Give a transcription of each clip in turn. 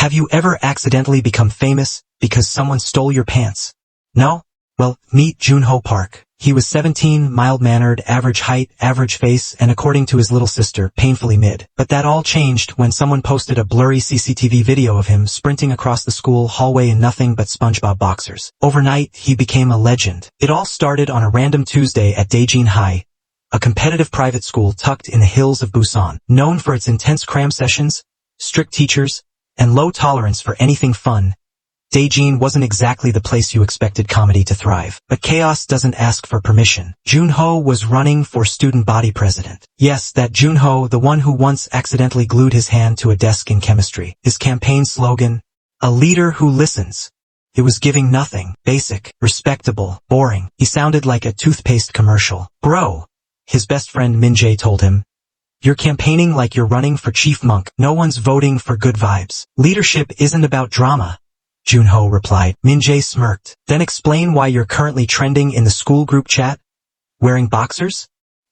Have you ever accidentally become famous because someone stole your pants? No? Well, meet Joon Park. He was 17, mild-mannered, average height, average face, and according to his little sister, painfully mid. But that all changed when someone posted a blurry CCTV video of him sprinting across the school hallway in nothing but SpongeBob boxers. Overnight, he became a legend. It all started on a random Tuesday at Daejin High, a competitive private school tucked in the hills of Busan, known for its intense cram sessions, strict teachers, and low tolerance for anything fun. Daejin wasn't exactly the place you expected comedy to thrive. But chaos doesn't ask for permission. Joon was running for student body president. Yes, that Joon, the one who once accidentally glued his hand to a desk in chemistry. His campaign slogan, "A leader who listens." It was giving nothing, basic, respectable, boring. He sounded like a toothpaste commercial. Bro, his best friend Min-jae told him, "You're campaigning like you're running for chief monk. No one's voting for good vibes. Leadership isn't about drama." Joon replied. Min-jae smirked. "Then explain why you're currently trending in the school group chat? Wearing boxers?"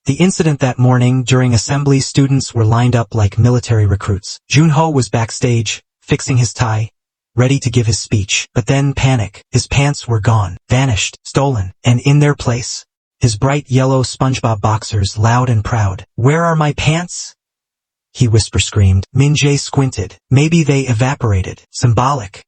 The incident that morning during assembly, students were lined up like military recruits. Joon was backstage, fixing his tie, ready to give his speech. But then panic. His pants were gone, vanished, stolen, and in their place, his bright yellow SpongeBob boxers, loud and proud. "Where are my pants?" he whisper-screamed. Min-jae squinted. "Maybe they evaporated. Symbolic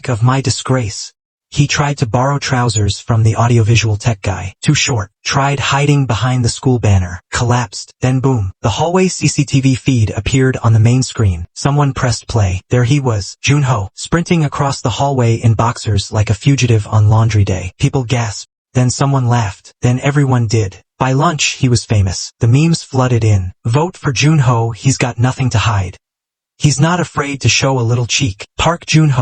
of my disgrace." He tried to borrow trousers from the audiovisual tech guy. Too short. Tried hiding behind the school banner. Collapsed. Then boom. The hallway CCTV feed appeared on the main screen. Someone pressed play. There he was, Joon sprinting across the hallway in boxers like a fugitive on laundry day. People gasped. Then someone laughed. Then everyone did. By lunch, he was famous. The memes flooded in. "Vote for Joon, he's got nothing to hide. He's not afraid to show a little cheek." Park Joon,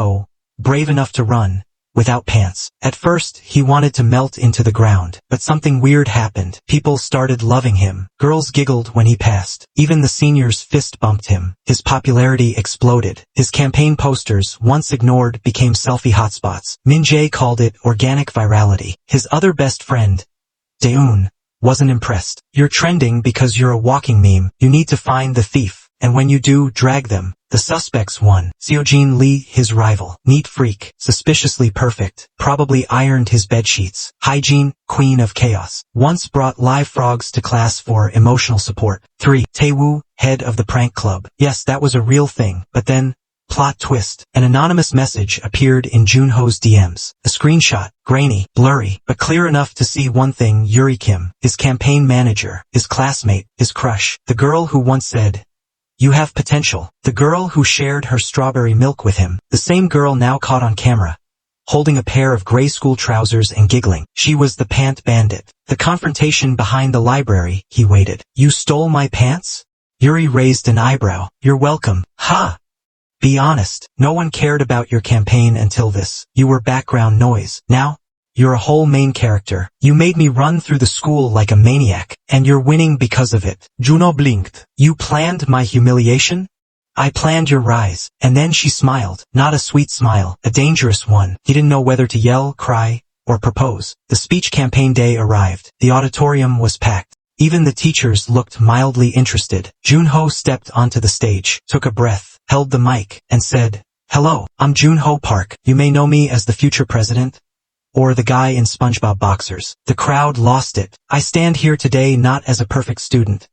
brave enough to run, without pants. At first, he wanted to melt into the ground. But something weird happened. People started loving him. Girls giggled when he passed. Even the seniors fist-bumped him. His popularity exploded. His campaign posters, once ignored, became selfie hotspots. Min-jae called it organic virality. His other best friend, Joon, wasn't impressed. "You're trending because you're a walking meme. You need to find the thief. And when you do, drag them." The suspects won. Seojin Lee, his rival. Neat freak. Suspiciously perfect. Probably ironed his bedsheets. Hygiene, queen of chaos. Once brought live frogs to class for emotional support. 3. Taewoo, head of the prank club. Yes, that was a real thing. But then, plot twist. An anonymous message appeared in Joon DMs. A screenshot, grainy, blurry, but clear enough to see one thing: Yuri Kim, his campaign manager, his classmate, his crush. The girl who once said, "You have potential." The girl who shared her strawberry milk with him. The same girl now caught on camera, holding a pair of gray school trousers and giggling. She was the pant bandit. The confrontation behind the library, he waited. "You stole my pants?" Yuri raised an eyebrow. "You're welcome." Ha! Be honest, no one cared about your campaign until this. You were background noise. Now, you're a whole main character. You made me run through the school like a maniac, and you're winning because of it. Juno blinked. "You planned my humiliation?" "I planned your rise." And then she smiled. Not a sweet smile, a dangerous one. He didn't know whether to yell, cry, or propose. The speech campaign day arrived. The auditorium was packed. Even the teachers looked mildly interested. Joon stepped onto the stage, took a breath, held the mic, and said, "Hello, I'm Joon Park. You may know me as the future president, or the guy in SpongeBob boxers." The crowd lost it. "I stand here today not as a perfect student,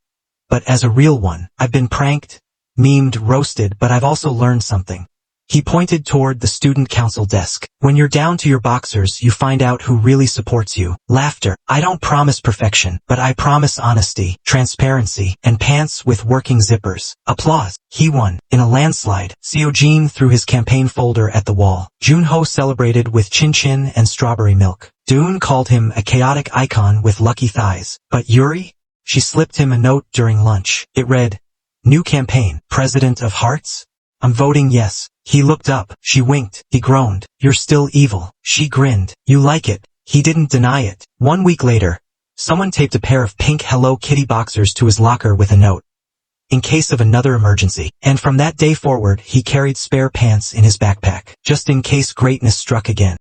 but as a real one. I've been pranked, memed, roasted, but I've also learned something." He pointed toward the student council desk. "When you're down to your boxers, you find out who really supports you." Laughter. "I don't promise perfection, but I promise honesty, transparency, and pants with working zippers." Applause. He won. In a landslide. Seojin threw his campaign folder at the wall. Joon celebrated with chin-chin and strawberry milk. Joon called him a chaotic icon with lucky thighs. But Yuri? She slipped him a note during lunch. It read, "New campaign, President of Hearts? I'm voting yes." He looked up. She winked. He groaned. "You're still evil." She grinned. "You like it." He didn't deny it. 1 week later, someone taped a pair of pink Hello Kitty boxers to his locker with a note, "In case of another emergency." And from that day forward, he carried spare pants in his backpack, just in case greatness struck again.